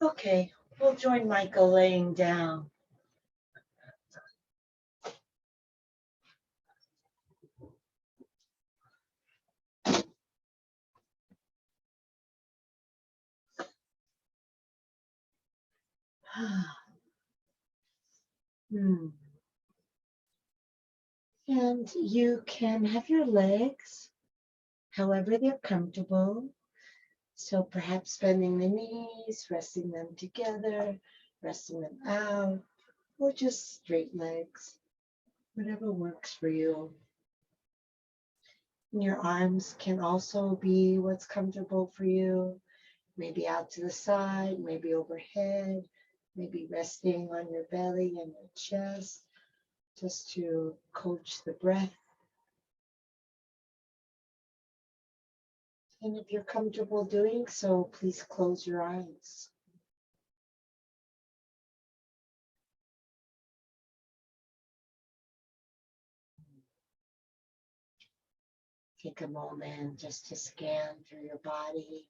Okay, we'll join Michael laying down. Hmm. And you can have your legs however they're comfortable. So perhaps bending the knees, resting them together, resting them out, or just straight legs, whatever works for you. And your arms can also be what's comfortable for you, maybe out to the side, maybe overhead, maybe resting on your belly and your chest, just to coach the breath. And if you're comfortable doing so, please close your eyes. Take a moment just to scan through your body,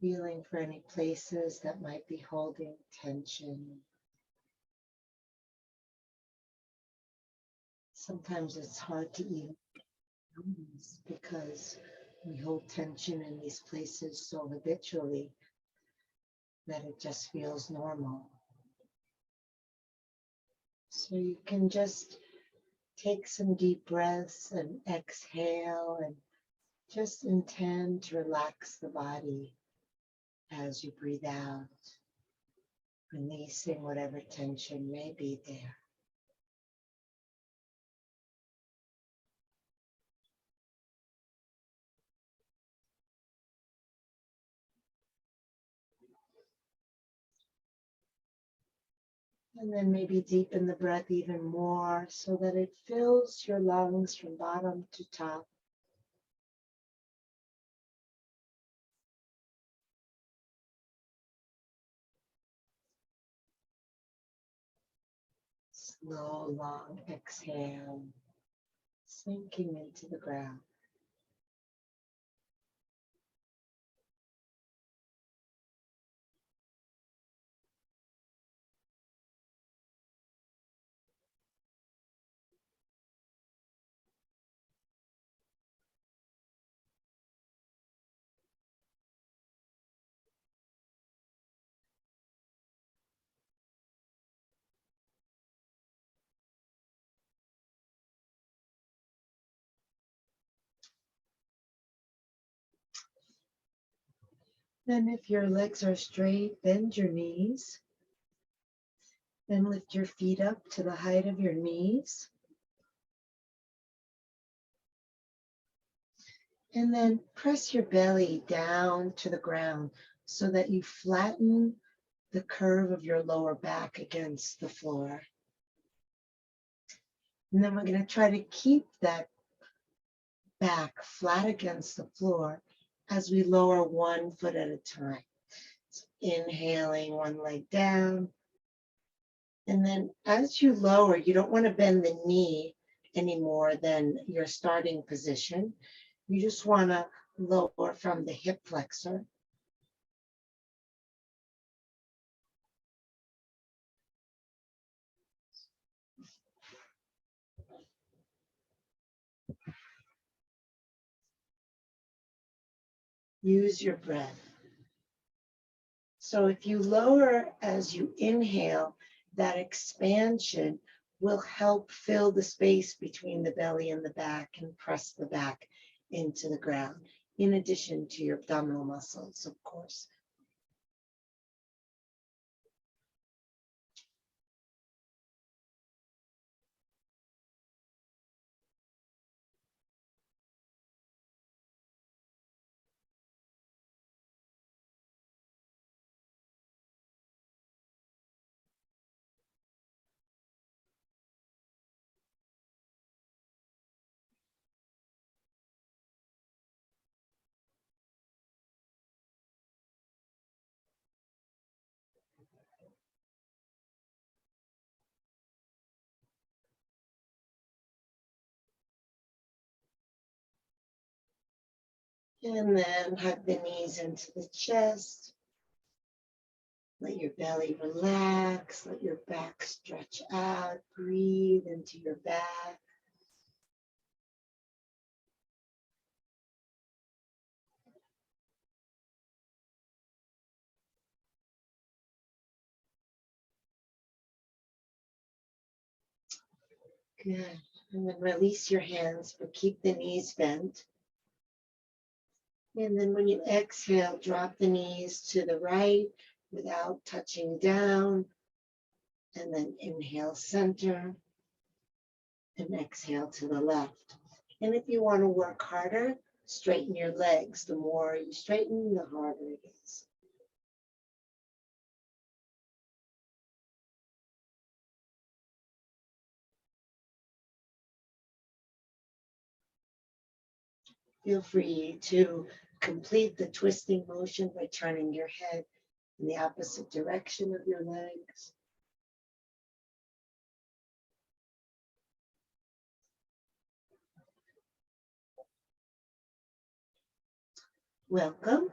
feeling for any places that might be holding tension. Sometimes it's hard to even notice because we hold tension in these places so habitually that it just feels normal. So you can just take some deep breaths and exhale and just intend to relax the body as you breathe out, releasing whatever tension may be there. And then maybe deepen the breath even more so that it fills your lungs from bottom to top. Slow, long exhale, sinking into the ground. Then if your legs are straight, bend your knees and lift your feet up to the height of your knees. And then press your belly down to the ground so that you flatten the curve of your lower back against the floor. And then we're going to try to keep that back flat against the floor as we lower one foot at a time. So inhaling one leg down. And then as you lower, you don't want to bend the knee any more than your starting position. You just want to lower from the hip flexor. Use your breath. So if you lower as you inhale, that expansion will help fill the space between the belly and the back and press the back into the ground, in addition to your abdominal muscles, of course. And then hug the knees into the chest. Let your belly relax. Let your back stretch out. Breathe into your back. Good. And then release your hands, but keep the knees bent. And then when you exhale, drop the knees to the right without touching down. And then inhale, center, and exhale to the left. And if you want to work harder, straighten your legs. The more you straighten, the harder it is. Feel free to complete the twisting motion by turning your head in the opposite direction of your legs. Welcome.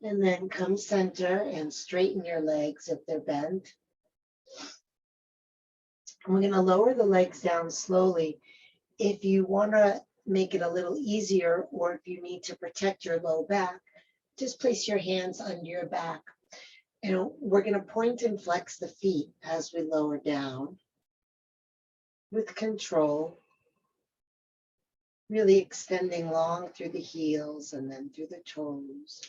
And then come center and straighten your legs if they're bent. And we're going to lower the legs down slowly. If you want to make it a little easier, or if you need to protect your low back, just place your hands under your back. And we're going to point and flex the feet as we lower down with control, really extending long through the heels and then through the toes.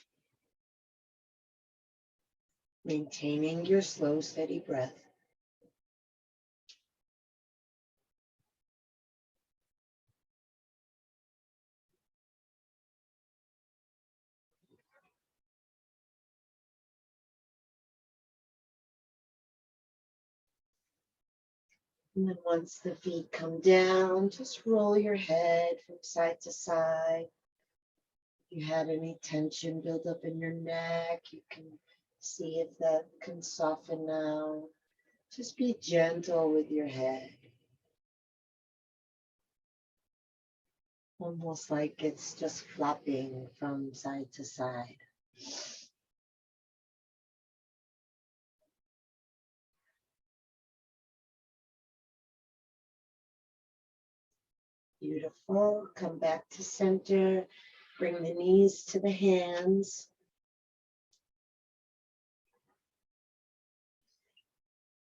Maintaining your slow, steady breath. And then once the feet come down, just roll your head from side to side. If you had any tension build up in your neck, you can see if that can soften now. Just be gentle with your head. Almost like it's just flopping from side to side. Beautiful. Come back to center. Bring the knees to the hands.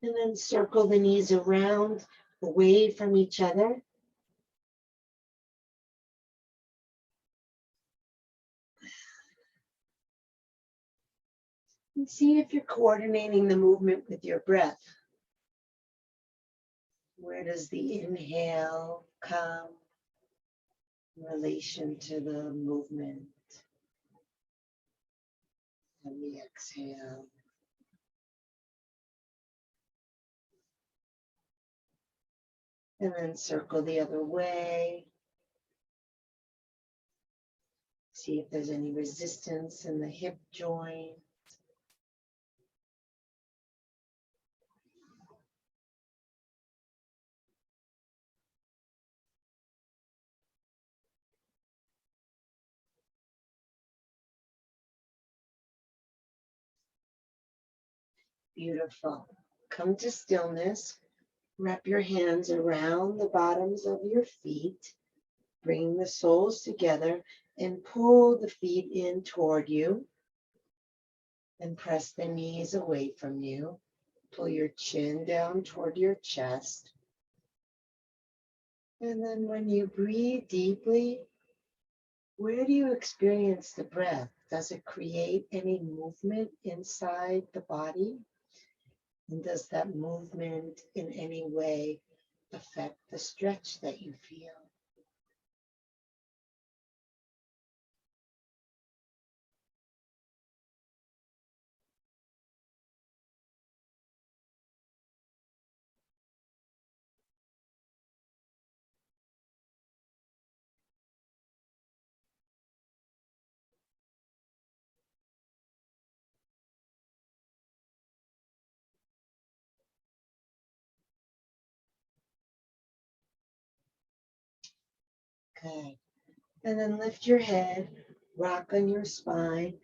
And then circle the knees around, away from each other. And see if you're coordinating the movement with your breath. Where does the inhale come in relation to the movement? And the exhale. And then circle the other way. See if there's any resistance in the hip joint. Beautiful. Come to stillness. Wrap your hands around the bottoms of your feet. Bring the soles together and pull the feet in toward you. And press the knees away from you. Pull your chin down toward your chest. And then when you breathe deeply, where do you experience the breath? Does it create any movement inside the body? And does that movement in any way affect the stretch that you feel? Good. And then lift your head, rock on your spine,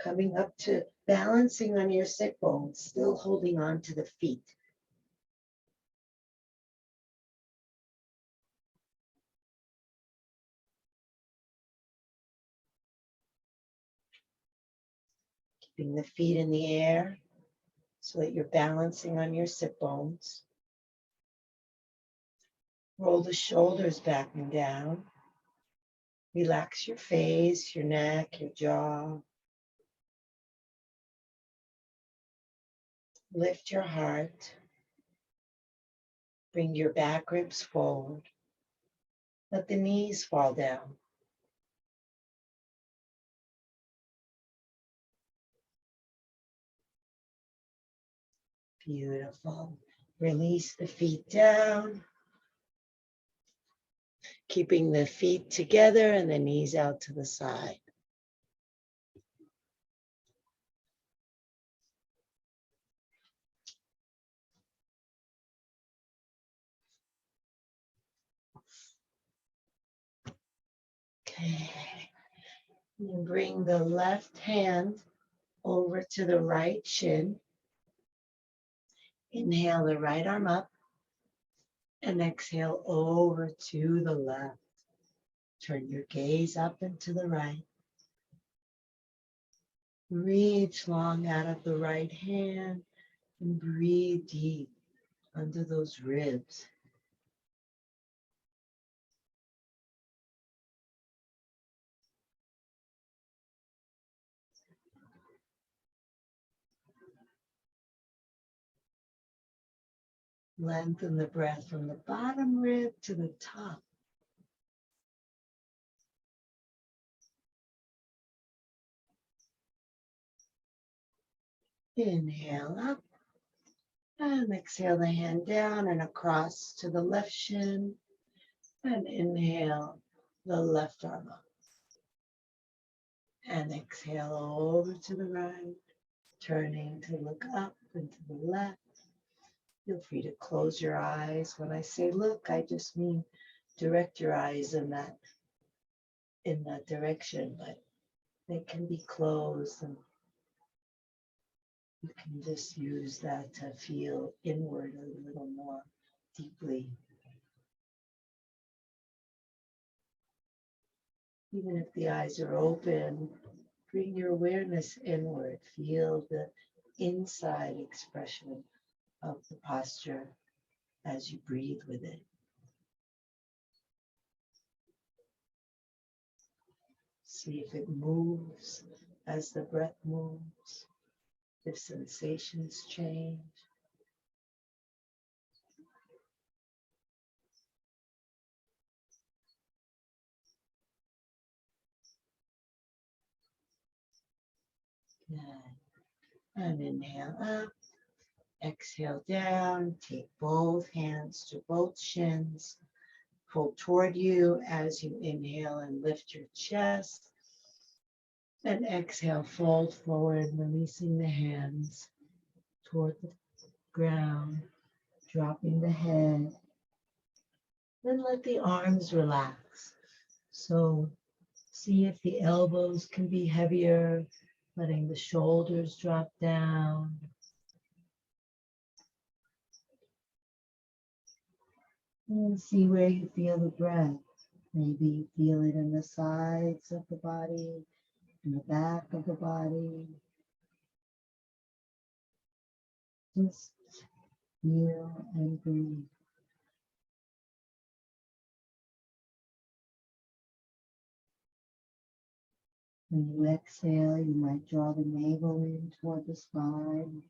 coming up to balancing on your sit bones, still holding on to the feet. Keeping the feet in the air so that you're balancing on your sit bones. Roll the shoulders back and down. Relax your face, your neck, your jaw. Lift your heart. Bring your back ribs forward. Let the knees fall down. Beautiful. Release the feet down. Keeping the feet together and the knees out to the side. Okay. And bring the left hand over to the right shin. Inhale the right arm up and exhale over to the left. Turn your gaze up and to the right. Reach long out of the right hand and breathe deep under those ribs. Lengthen the breath from the bottom rib to the top. Inhale up and exhale the hand down and across to the left shin. And inhale the left arm up. And exhale over to the right, turning to look up and to the left. Feel free to close your eyes. When I say look, I just mean direct your eyes in that direction, but they can be closed and you can just use that to feel inward a little more deeply. Even if the eyes are open, bring your awareness inward. Feel the inside expression of the posture as you breathe with it. See if it moves as the breath moves, if sensations change. Good. And inhale up, exhale down, take both hands to both shins. Pull toward you as you inhale and lift your chest. And exhale, fold forward, releasing the hands toward the ground, dropping the head. Then let the arms relax. So see if the elbows can be heavier, letting the shoulders drop down. And see where you feel the breath. Maybe you feel it in the sides of the body, in the back of the body. Just feel and breathe. When you exhale, you might draw the navel in toward the spine.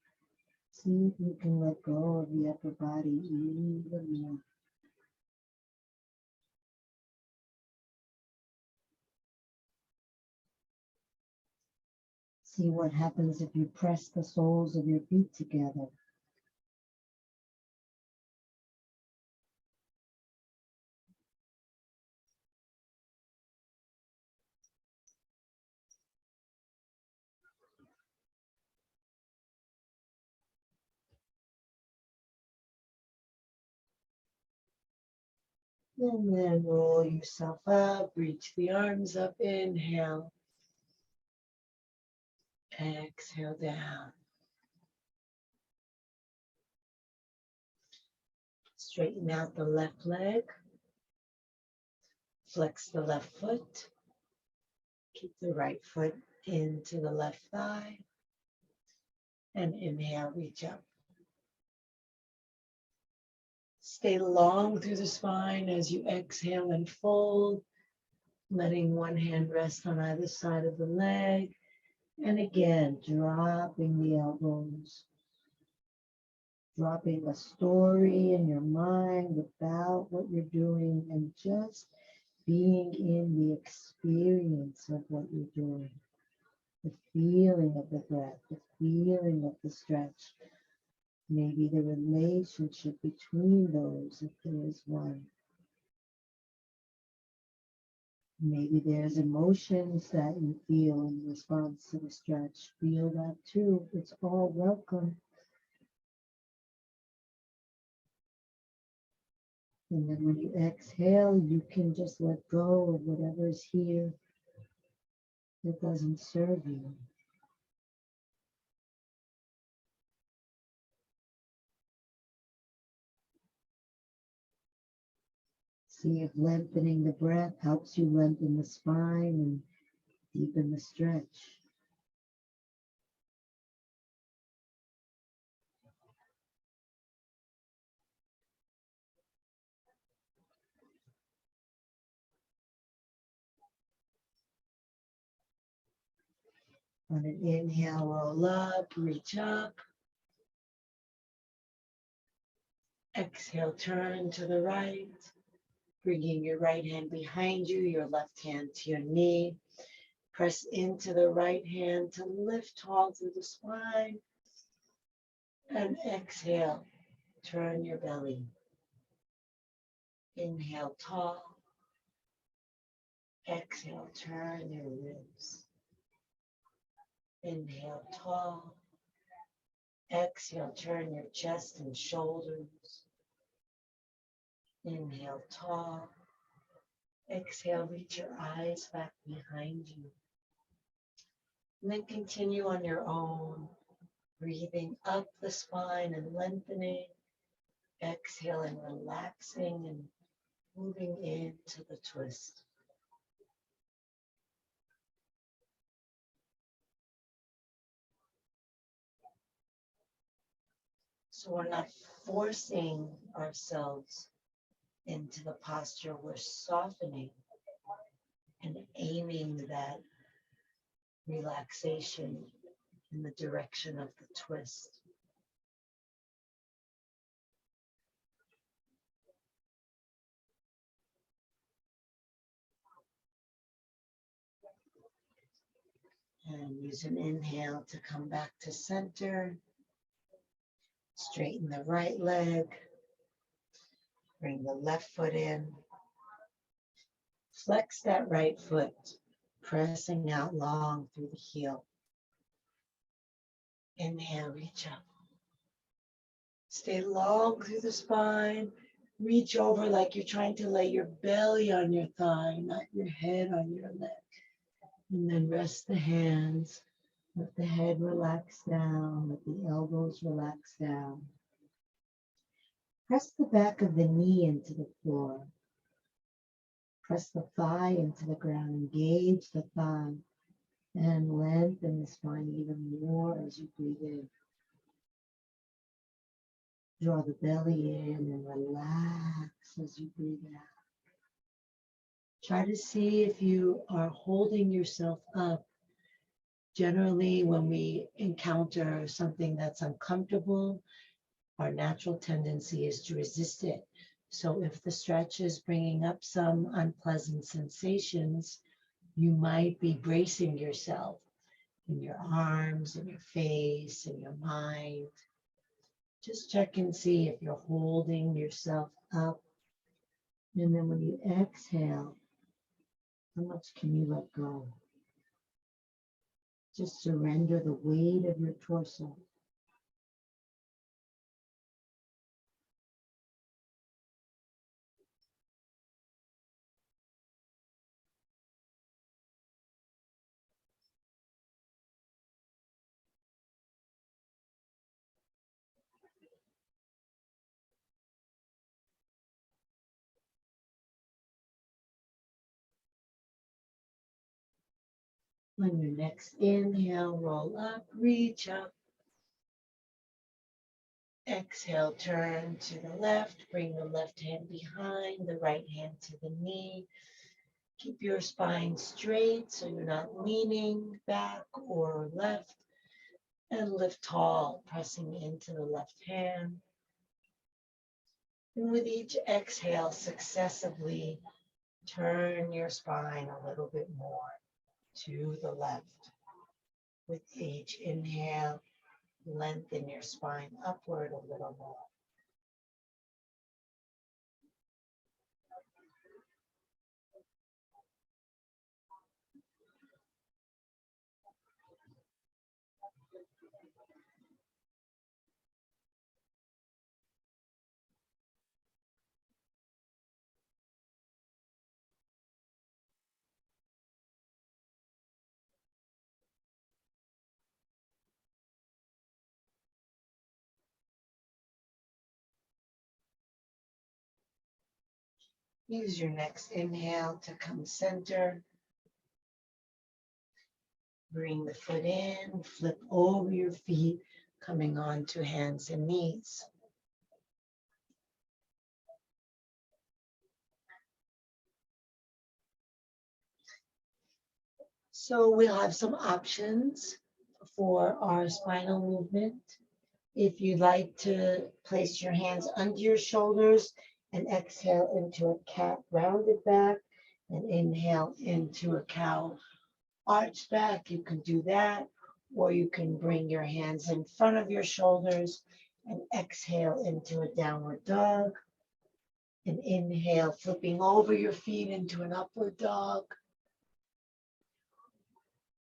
See if you can let go of the upper body even more. See what happens if you press the soles of your feet together. And then roll yourself up, reach the arms up, inhale, exhale down. Straighten out the left leg, flex the left foot, keep the right foot into the left thigh, and inhale, reach up. Stay long through the spine as you exhale and fold, letting one hand rest on either side of the leg. And again, dropping the elbows, dropping a story in your mind about what you're doing and just being in the experience of what you're doing. The feeling of the breath, the feeling of the stretch, maybe the relationship between those if there is one. Maybe there's emotions that you feel in response to the stretch. Feel that too. It's all welcome. And then when you exhale, you can just let go of whatever is here that doesn't serve you. See if lengthening the breath helps you lengthen the spine and deepen the stretch. On an inhale, roll up, reach up. Exhale, turn to the right, bringing your right hand behind you, your left hand to your knee. Press into the right hand to lift tall through the spine. And exhale, turn your belly. Inhale, tall. Exhale, turn your ribs. Inhale, tall. Exhale, turn your chest and shoulders. Inhale, tall. Exhale, reach your eyes back behind you. And then continue on your own, breathing up the spine and lengthening. Exhaling, relaxing and moving into the twist. So we're not forcing ourselves into the posture, we're softening and aiming that relaxation in the direction of the twist. And use an inhale to come back to center. Straighten the right leg. Bring the left foot in. Flex that right foot, pressing out long through the heel. Inhale, reach up. Stay long through the spine. Reach over like you're trying to lay your belly on your thigh, not your head on your leg. And then rest the hands. Let the head relax down. Let the elbows relax down. Press the back of the knee into the floor. Press the thigh into the ground. Engage the thigh. And lengthen the spine even more as you breathe in. Draw the belly in and relax as you breathe out. Try to see if you are holding yourself up. Generally, when we encounter something that's uncomfortable, our natural tendency is to resist it. So if the stretch is bringing up some unpleasant sensations, you might be bracing yourself in your arms, in your face, in your mind. Just check and see if you're holding yourself up. And then when you exhale, how much can you let go? Just surrender the weight of your torso. On your next inhale, roll up, reach up. Exhale, turn to the left, bring the left hand behind, the right hand to the knee. Keep your spine straight so you're not leaning back or left. And lift tall, pressing into the left hand. And with each exhale, successively turn your spine a little bit more to the left. With each inhale, lengthen your spine upward a little more. Use your next inhale to come center. Bring the foot in, flip over your feet, coming onto hands and knees. So we'll have some options for our spinal movement. If you'd like to place your hands under your shoulders and exhale into a cat rounded back and inhale into a cow arched back, you can do that. Or you can bring your hands in front of your shoulders and exhale into a downward dog. And inhale, flipping over your feet into an upward dog.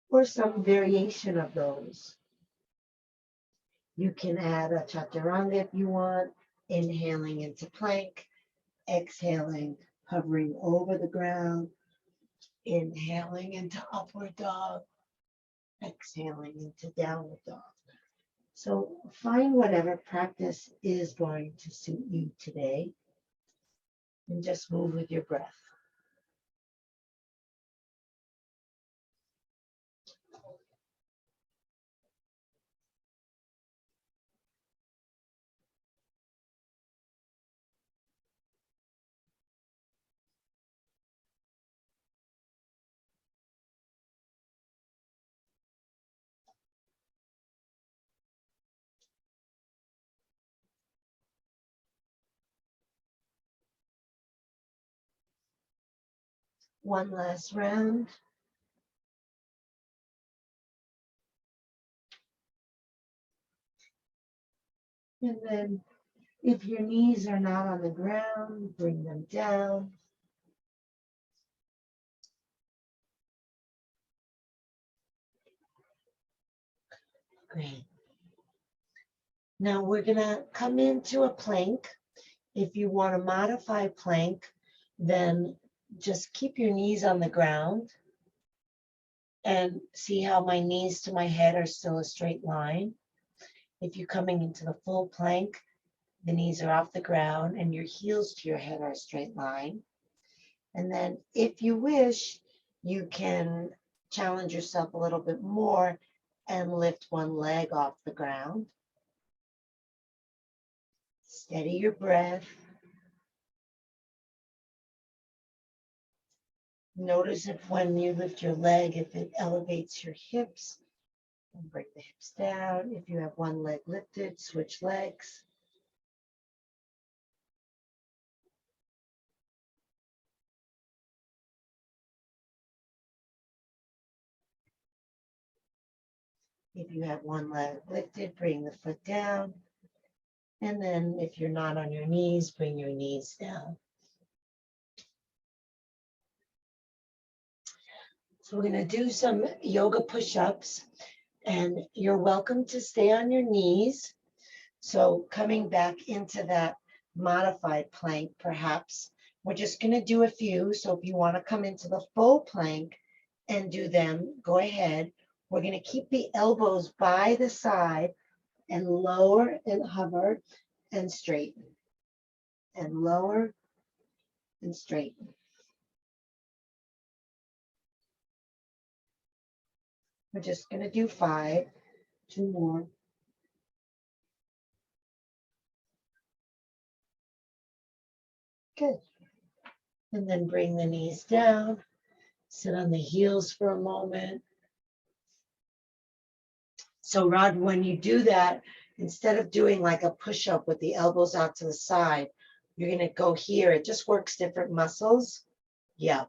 Or some variation of those. You can add a chaturanga if you want, inhaling into plank, exhaling, hovering over the ground, inhaling into upward dog, exhaling into downward dog. So find whatever practice is going to suit you today and just move with your breath. One last round. And then if your knees are not on the ground, bring them down. Great. Now we're gonna come into a plank. If you want to modify plank, then just keep your knees on the ground and see how my knees to my head are still a straight line. If you're coming into the full plank, the knees are off the ground and your heels to your head are a straight line. And then if you wish, you can challenge yourself a little bit more and lift one leg off the ground. Steady your breath. Notice if when you lift your leg, if it elevates your hips, and bring the hips down. If you have one leg lifted, switch legs. If you have one leg lifted, bring the foot down. And then if you're not on your knees, bring your knees down. So we're going to do some yoga push-ups, and you're welcome to stay on your knees. So coming back into that modified plank, perhaps, we're just going to do a few. So if you want to come into the full plank and do them, go ahead. We're going to keep the elbows by the side and lower and hover and straighten and lower and straighten. We're just going to do 5, 2 more. Good. And then bring the knees down. Sit on the heels for a moment. So Rod, when you do that, instead of doing like a push-up with the elbows out to the side, you're going to go here. It just works different muscles. Yeah.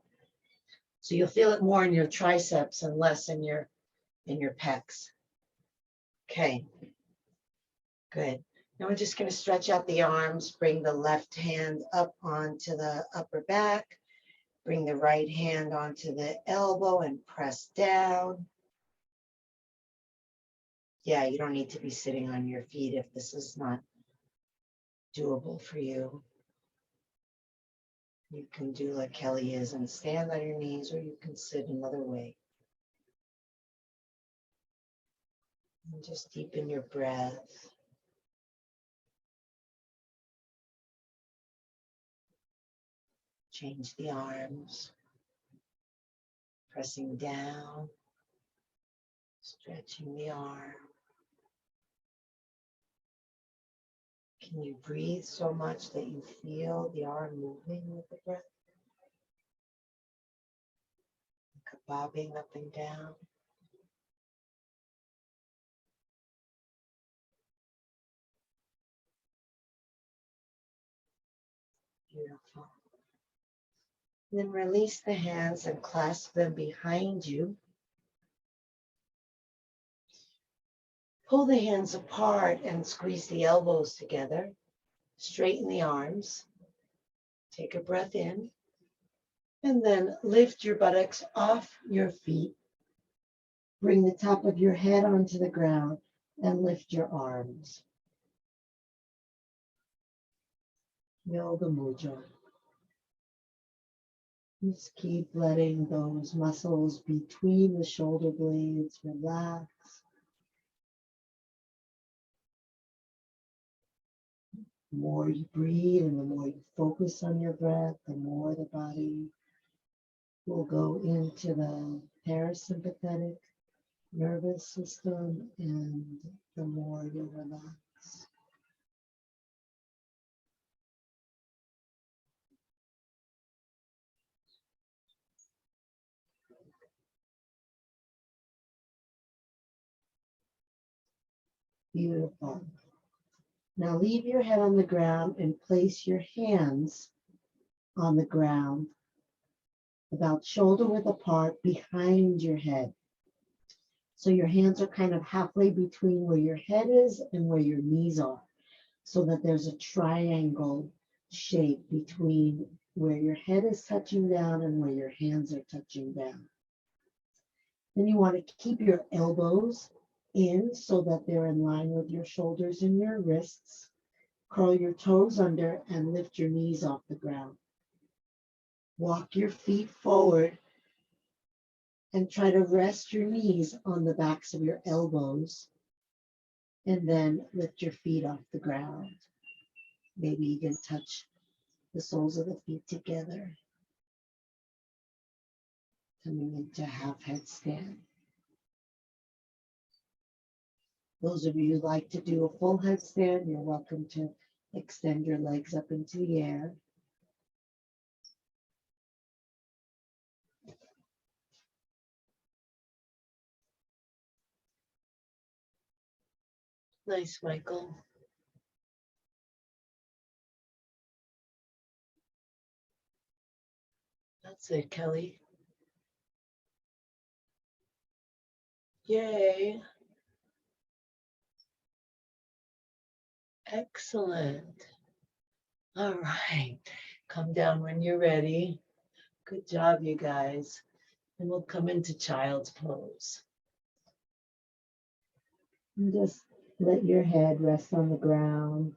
So you'll feel it more in your triceps and less in your pecs. Okay. Good. Now we're just going to stretch out the arms, bring the left hand up onto the upper back, bring the right hand onto the elbow and press down. Yeah, you don't need to be sitting on your feet if this is not doable for you. You can do like Kelly is and stand on your knees, or you can sit another way. And just deepen your breath. Change the arms. Pressing down. Stretching the arm. Can you breathe so much that you feel the arm moving with the breath? Like a bobbing up and down. Beautiful. Then release the hands and clasp them behind you. Pull the hands apart and squeeze the elbows together. Straighten the arms. Take a breath in. And then lift your buttocks off your feet. Bring the top of your head onto the ground and lift your arms. Yoga Mudra. Just keep letting those muscles between the shoulder blades relax. The more you breathe and the more you focus on your breath, the more the body will go into the parasympathetic nervous system and the more you'll relax. Beautiful. Now leave your head on the ground and place your hands on the ground about shoulder width apart behind your head. So your hands are kind of halfway between where your head is and where your knees are, so that there's a triangle shape between where your head is touching down and where your hands are touching down. Then you want to keep your elbows in so that they're in line with your shoulders and your wrists. Curl your toes under and lift your knees off the ground. Walk your feet forward and try to rest your knees on the backs of your elbows, and then lift your feet off the ground. Maybe you can touch the soles of the feet together, coming into half headstand. Those of you who like to do a full headstand, you're welcome to extend your legs up into the air. Nice, Michael. That's it, Kelly. Yay. Excellent. All right. Come down when you're ready. Good job, you guys. And we'll come into child's pose. And just let your head rest on the ground.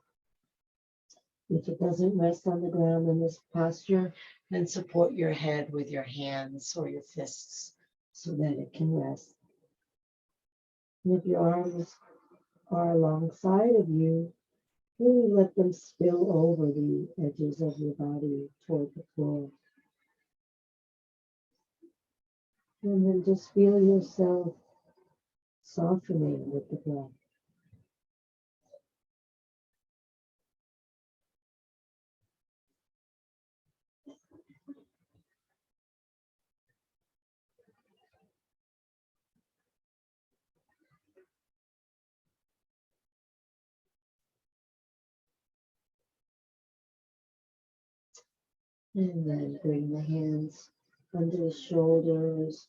If it doesn't rest on the ground in this posture, then support your head with your hands or your fists so that it can rest. And if your arms are alongside of you, really let them spill over the edges of your body toward the floor. And then just feel yourself softening with the breath. And then bring the hands under the shoulders,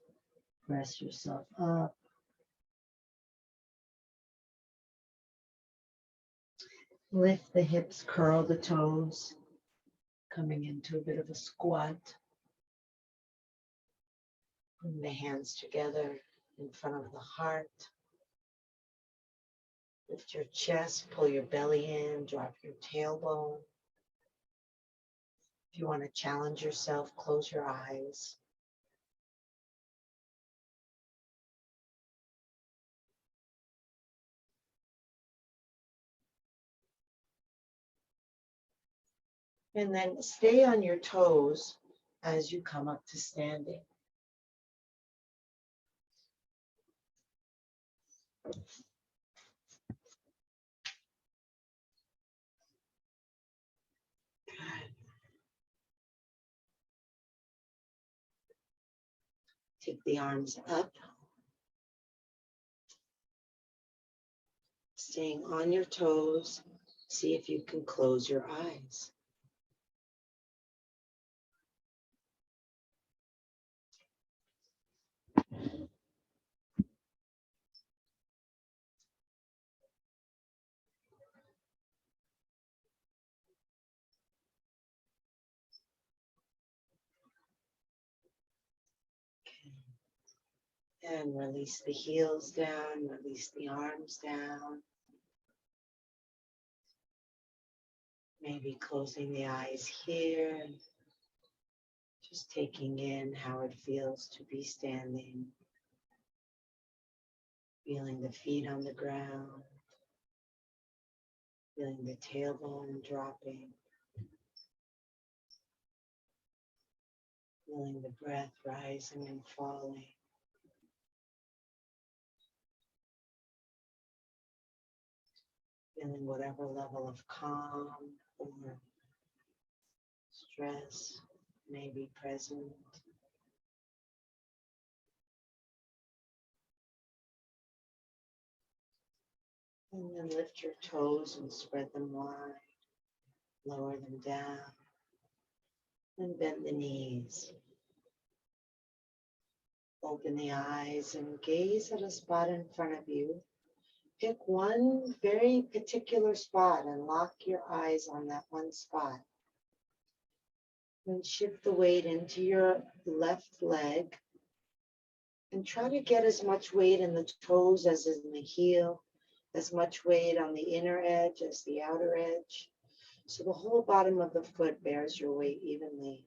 press yourself up. Lift the hips, curl the toes, coming into a bit of a squat. Bring the hands together in front of the heart. Lift your chest, pull your belly in, drop your tailbone. If you want to challenge yourself, close your eyes. And then stay on your toes as you come up to standing. Take the arms up. Staying on your toes, see if you can close your eyes. And release the heels down, release the arms down. Maybe closing the eyes here. Just taking in how it feels to be standing. Feeling the feet on the ground. Feeling the tailbone dropping. Feeling the breath rising and falling. Feeling whatever level of calm or stress may be present. And then lift your toes and spread them wide. Lower them down. And bend the knees. Open the eyes and gaze at a spot in front of you. Pick one very particular spot and lock your eyes on that one spot. Then shift the weight into your left leg and try to get as much weight in the toes as in the heel, as much weight on the inner edge as the outer edge. So the whole bottom of the foot bears your weight evenly.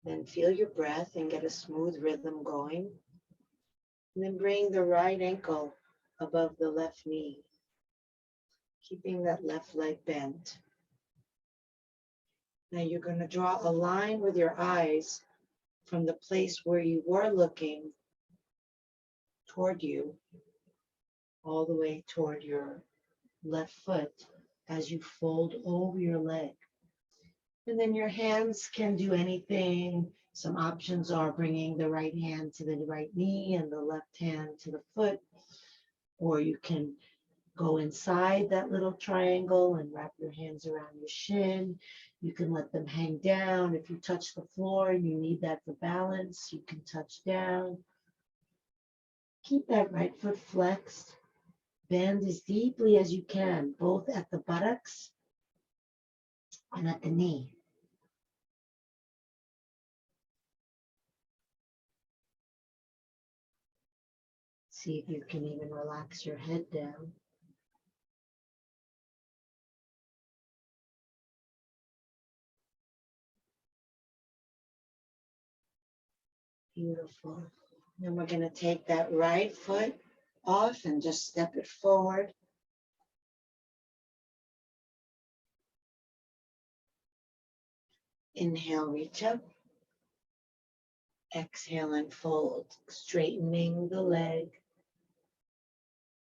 Then feel your breath and get a smooth rhythm going. And then bring the right ankle above the left knee, keeping that left leg bent. Now you're going to draw a line with your eyes from the place where you were looking toward you, all the way toward your left foot as you fold over your leg. And then your hands can do anything. Some options are bringing the right hand to the right knee and the left hand to the foot. Or you can go inside that little triangle and wrap your hands around your shin. You can let them hang down. If you touch the floor and you need that for balance, you can touch down. Keep that right foot flexed. Bend as deeply as you can, both at the buttocks and at the knee. See if you can even relax your head down. Beautiful. Then we're going to take that right foot off and just step it forward. Inhale, reach up. Exhale and fold, straightening the leg,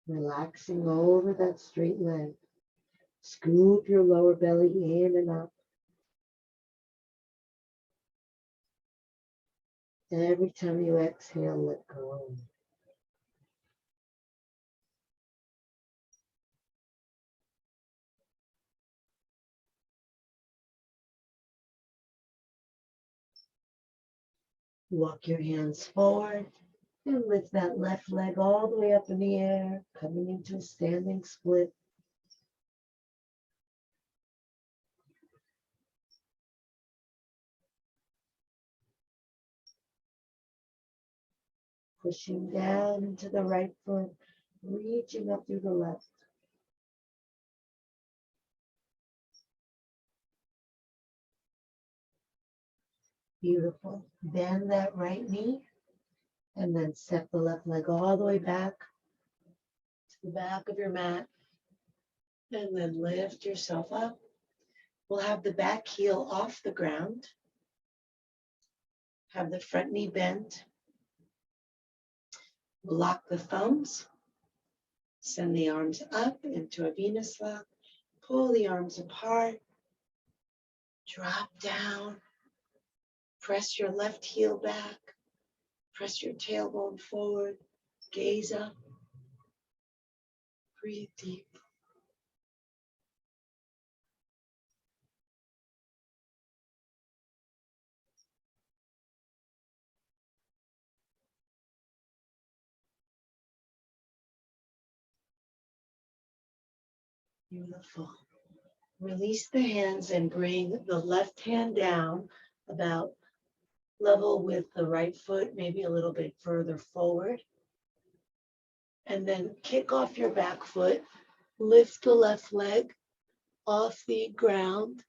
relaxing over that straight leg. Scoop your lower belly in and up. Every time you exhale, let go. Walk your hands forward and lift that left leg all the way up in the air, coming into a standing split. Pushing down into the right foot, reaching up through the left. Beautiful. Bend that right knee and then step the left leg all the way back to the back of your mat. And then lift yourself up. We'll have the back heel off the ground. Have the front knee bent. Lock the thumbs. Send the arms up into a Venus lock. Pull the arms apart. Drop down. Press your left heel back. Press your tailbone forward. Gaze up. Breathe deep. Beautiful. Release the hands and bring the left hand down about level with the right foot, maybe a little bit further forward. And then kick off your back foot. Lift the left leg off the ground.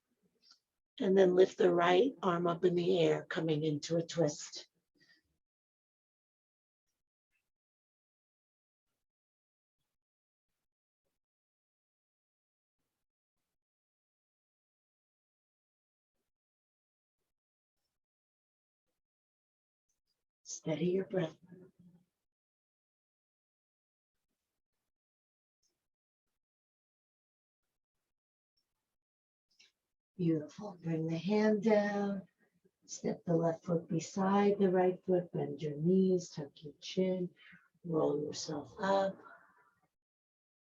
And then lift the right arm up in the air, coming into a twist. Steady your breath. Beautiful. Bring the hand down. Step the left foot beside the right foot. Bend your knees. Tuck your chin. Roll yourself up.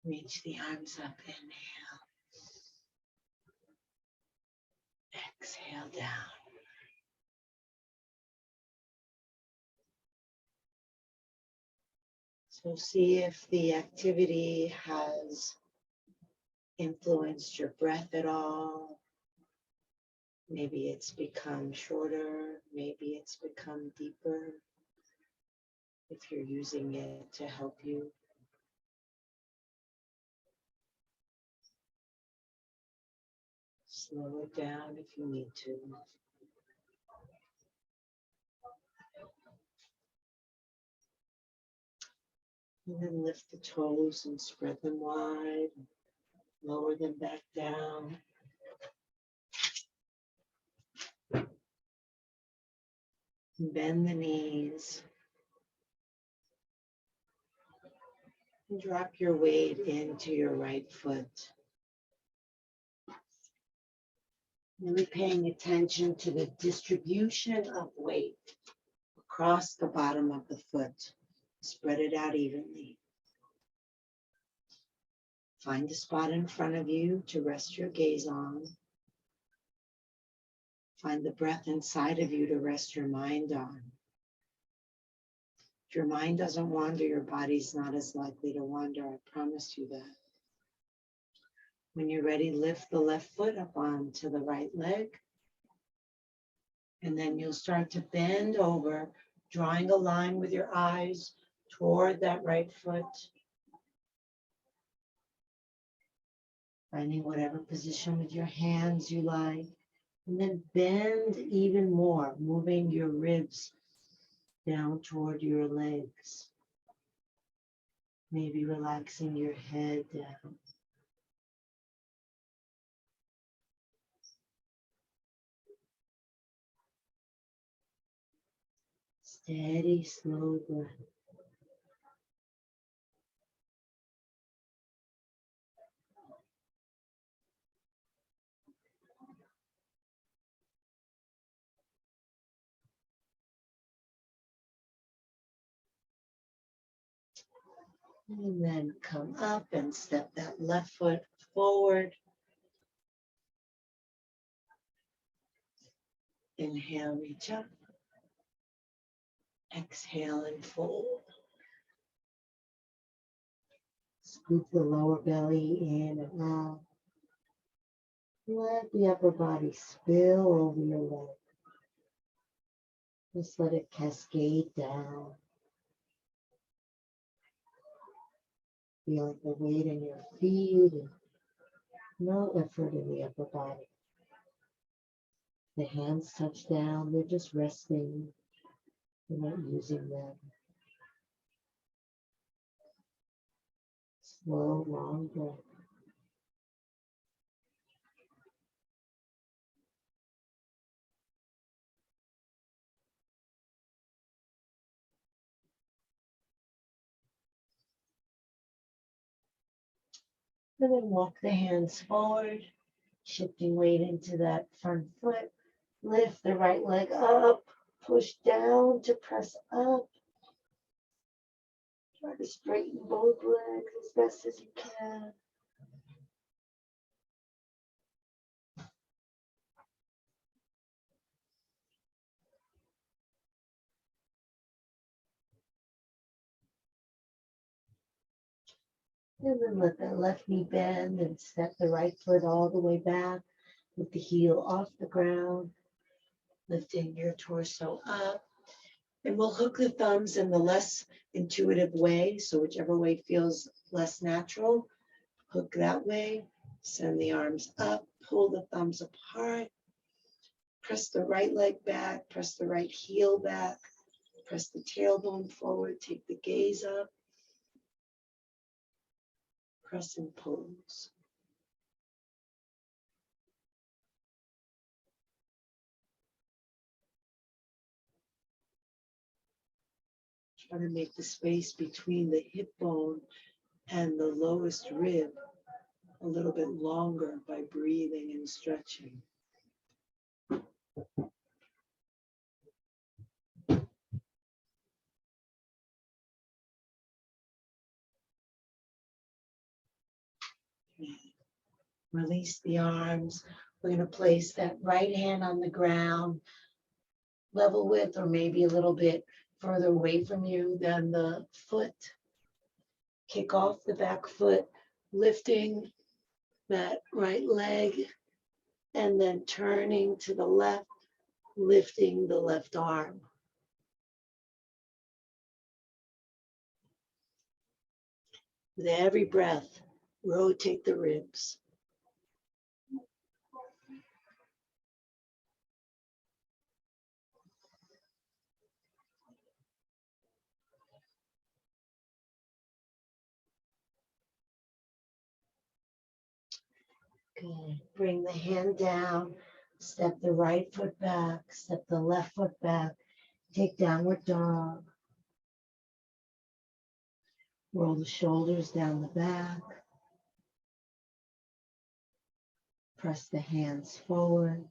Reach the arms up. Inhale. Exhale down. So see if the activity has influenced your breath at all. Maybe it's become shorter. Maybe it's become deeper. If you're using it to help you. Slow it down if you need to. And then lift the toes and spread them wide. Lower them back down. Bend the knees. And drop your weight into your right foot. Really paying attention to the distribution of weight across the bottom of the foot. Spread it out evenly. Find a spot in front of you to rest your gaze on. Find the breath inside of you to rest your mind on. If your mind doesn't wander, your body's not as likely to wander. I promise you that. When you're ready, lift the left foot up onto the right leg. And then you'll start to bend over, drawing a line with your eyes toward that right foot. Finding whatever position with your hands you like. And then bend even more, moving your ribs down toward your legs. Maybe relaxing your head down. Steady, slow breath. And then come up and step that left foot forward. Inhale, reach up. Exhale and fold. Scoop the lower belly in and out. Let the upper body spill over your leg. Just let it cascade down. Feeling the weight in your feet and no effort in the upper body. The hands touch down, they're just resting. You're not using them. Slow, long breath. And then walk the hands forward, shifting weight into that front foot. Lift the right leg up, push down to press up. Try to straighten both legs as best as you can. And then let that left knee bend and step the right foot all the way back with the heel off the ground, lifting your torso up. And we'll hook the thumbs in the less intuitive way, so whichever way feels less natural, hook that way. Send the arms up, pull the thumbs apart, press the right leg back, press the right heel back, press the tailbone forward, take the gaze up, press and pose. Try to make the space between the hip bone and the lowest rib a little bit longer by breathing and stretching. Release the arms. We're going to place that right hand on the ground, level with or maybe a little bit further away from you than the foot. Kick off the back foot, lifting that right leg, and then turning to the left, lifting the left arm. With every breath, rotate the ribs. Good. Bring the hand down, step the right foot back, step the left foot back, take downward dog. Roll the shoulders down the back. Press the hands forward,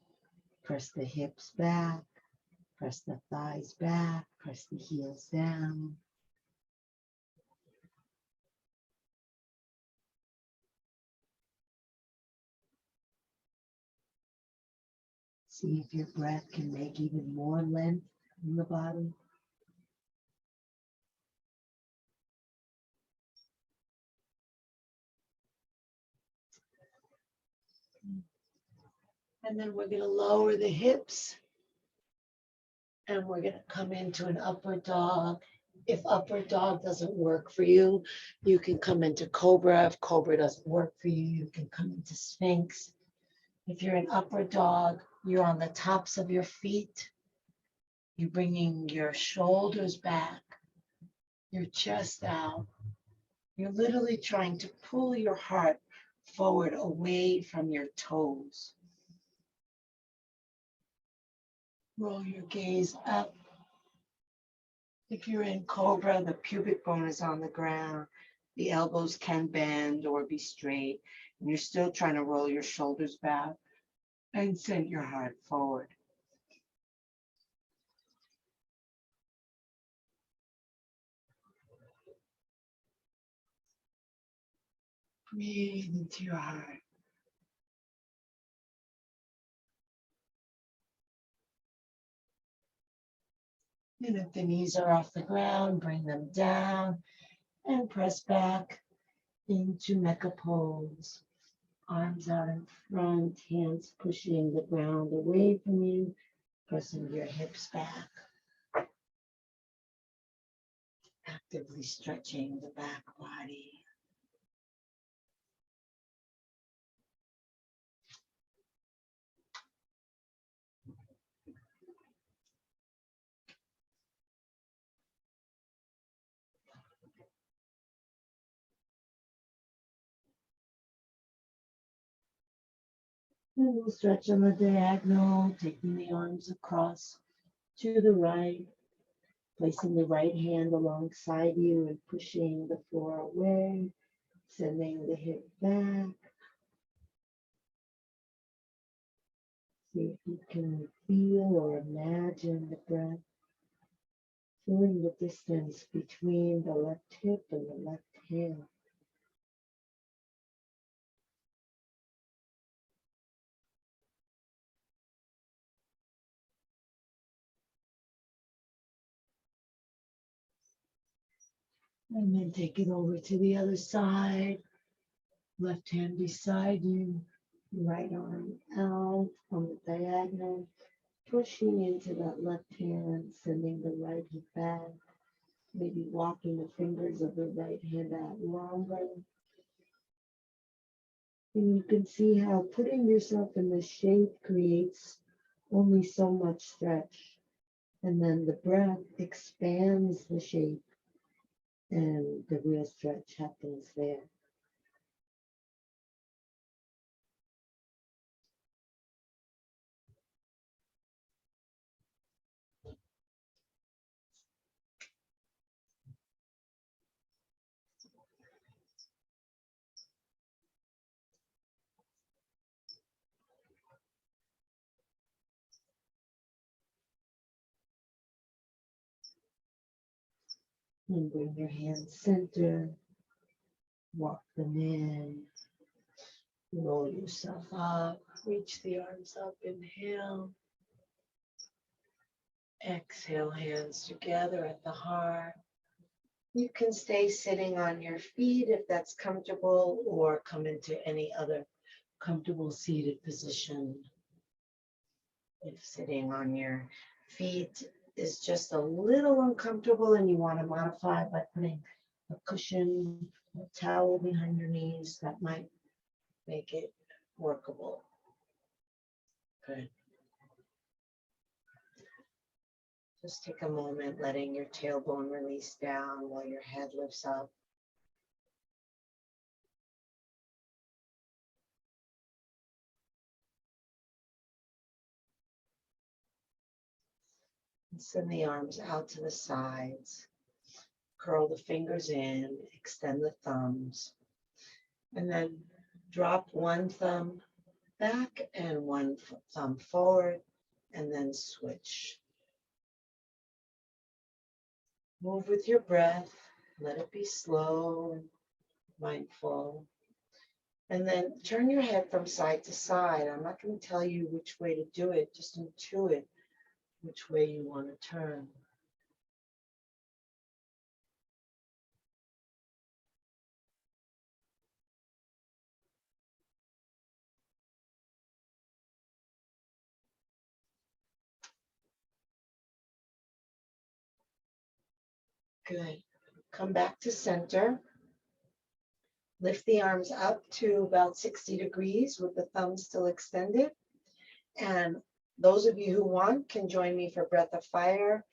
press the hips back, press the thighs back, press the heels down. See if your breath can make even more length in the body. And then we're going to lower the hips and we're going to come into an upward dog. If upward dog doesn't work for you, you can come into cobra. If cobra doesn't work for you, you can come into sphinx. If you're in upward dog, you're on the tops of your feet. You're bringing your shoulders back, your chest out. You're literally trying to pull your heart forward away from your toes. Roll your gaze up If you're in cobra, the pubic bone is on the ground. The elbows can bend or be straight. And you're still trying to roll your shoulders back and send your heart forward. Breathe into your heart. And if the knees are off the ground, bring them down and press back into mecha pose. Arms out in front, hands pushing the ground away from you, pressing your hips back. Actively stretching the back body. And we'll stretch on the diagonal, taking the arms across to the right, placing the right hand alongside you and pushing the floor away, sending the hip back. See if you can feel or imagine the breath, feeling the distance between the left hip and the left hand. And then take it over to the other side. Left hand beside you, right arm out on the diagonal, pushing into that left hand, sending the right hip back, maybe walking the fingers of the right hand out longer. And you can see how putting yourself in the shape creates only so much stretch. And then the breath expands the shape and the real stretch happens there. And bring your hands center, walk them in, roll yourself up, reach the arms up, inhale. Exhale, hands together at the heart. You can stay sitting on your feet if that's comfortable, or come into any other comfortable seated position. If sitting on your feet is just a little uncomfortable and you want to modify by putting a cushion, a towel behind your knees, that might make it workable. Good. Just take a moment, letting your tailbone release down while your head lifts up. And send the arms out to the sides. Curl the fingers in, extend the thumbs, and then drop one thumb back and one thumb forward, and then switch. Move with your breath, let it be slow and mindful. And then turn your head from side to side. I'm not going to tell you which way to do it, just intuit which way you want to turn. Good. Come back to center. Lift the arms up to about 60 degrees with the thumbs still extended. And those of you who want can join me for Breath of Fire.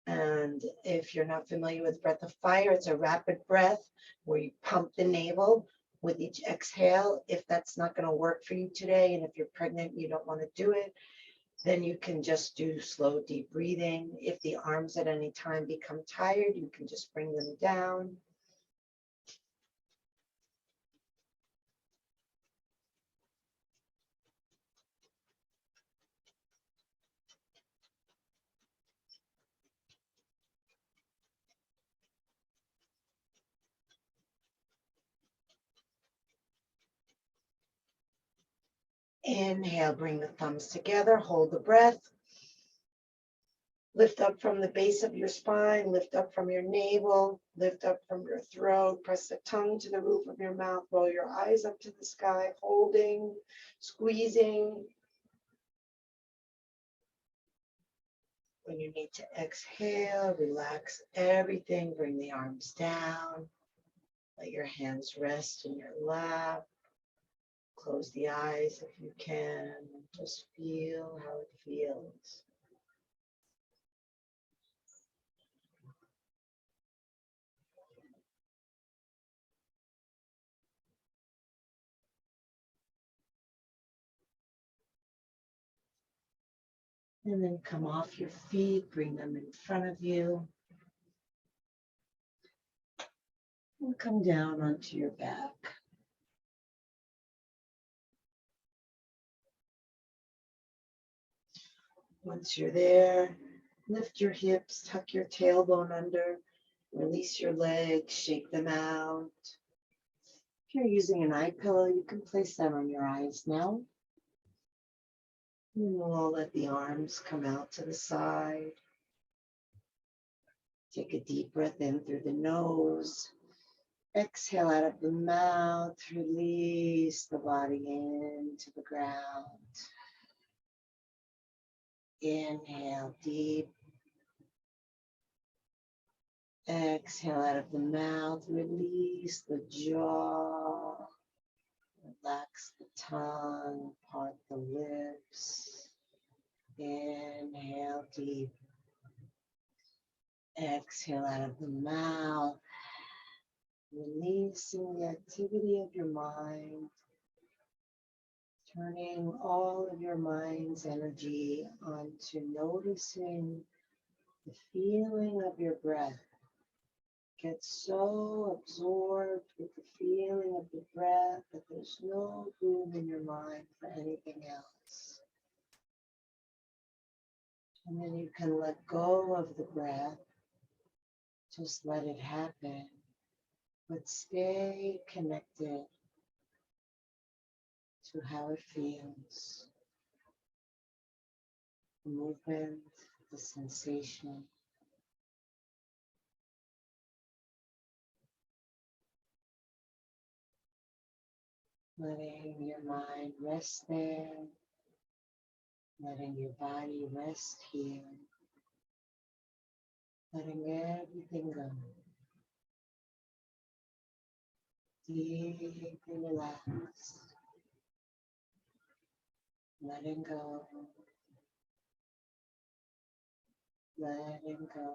And if you're not familiar with Breath of Fire, it's a rapid breath where you pump the navel with each exhale. If that's not going to work for you today, and if you're pregnant, you don't want to do it, Then you can just do slow, deep breathing. If the arms at any time become tired, you can just bring them down. Inhale, bring the thumbs together, hold the breath. Lift up from the base of your spine, lift up from your navel, lift up from your throat, press the tongue to the roof of your mouth, roll your eyes up to the sky, holding, squeezing. When you need to exhale, relax everything, bring the arms down, let your hands rest in your lap. Close the eyes if you can, just feel how it feels. And then come off your feet, bring them in front of you. And come down onto your back. Once you're there, lift your hips, tuck your tailbone under, release your legs, shake them out. If you're using an eye pillow, you can place that on your eyes now. And we'll let the arms come out to the side. Take a deep breath in through the nose. Exhale out of the mouth. Release the body into the ground. Inhale deep. Exhale out of the mouth. Release the jaw. Relax the tongue. Part the lips. Inhale deep. Exhale out of the mouth. Releasing the activity of your mind. Turning all of your mind's energy onto noticing the feeling of your breath. Get so absorbed with the feeling of the breath that there's no room in your mind for anything else. And then you can let go of the breath. Just let it happen. But stay connected to how it feels. The movement, the sensation. Letting your mind rest there, letting your body rest here, letting everything go. Deeply relaxed, letting go, letting go,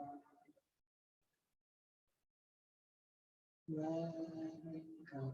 letting go.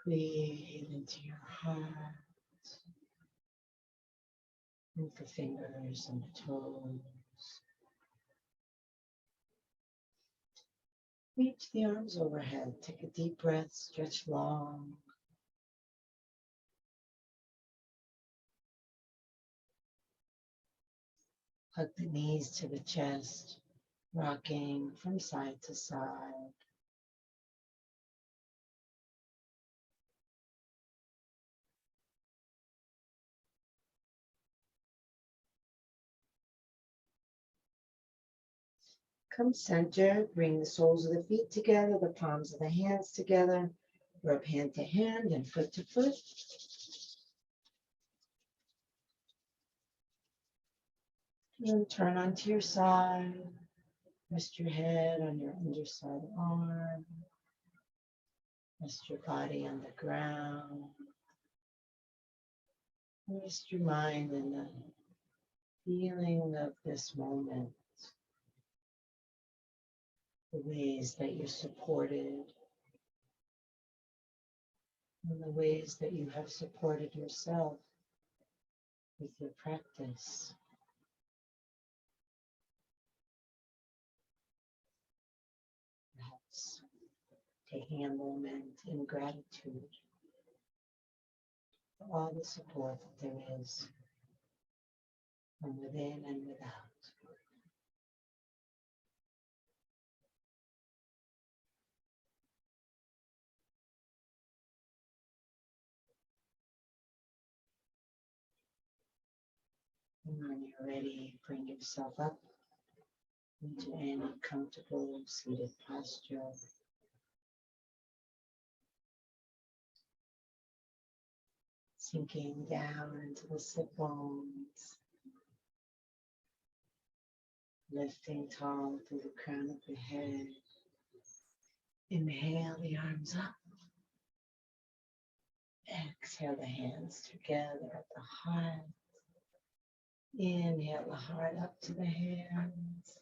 Breathe into your heart. Move the fingers and the toes. Reach the arms overhead. Take a deep breath, stretch long. Hug the knees to the chest, rocking from side to side. Come center, bring the soles of the feet together, the palms of the hands together. Rub hand to hand and foot to foot. And turn onto your side. Rest your head on your underside arm. Rest your body on the ground. Rest your mind in the feeling of this moment. The ways that you're supported. And the ways that you have supported yourself with your practice. Perhaps taking a moment in gratitude for all the support that there is from within and without. And when you're ready, bring yourself up into any comfortable seated posture. Sinking down into the sit bones. Lifting tall through the crown of the head. Inhale the arms up. Exhale the hands together at the heart. Inhale the heart up to the hands.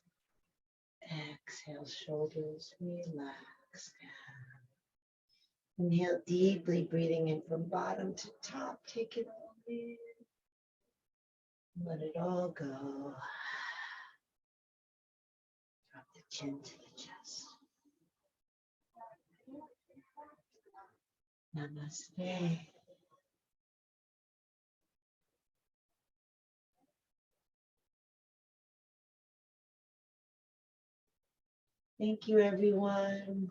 Exhale, shoulders relax down. Inhale deeply, breathing in from bottom to top. Take it all in. Let it all go. Drop the chin to the chest. Namaste. Thank you, everyone.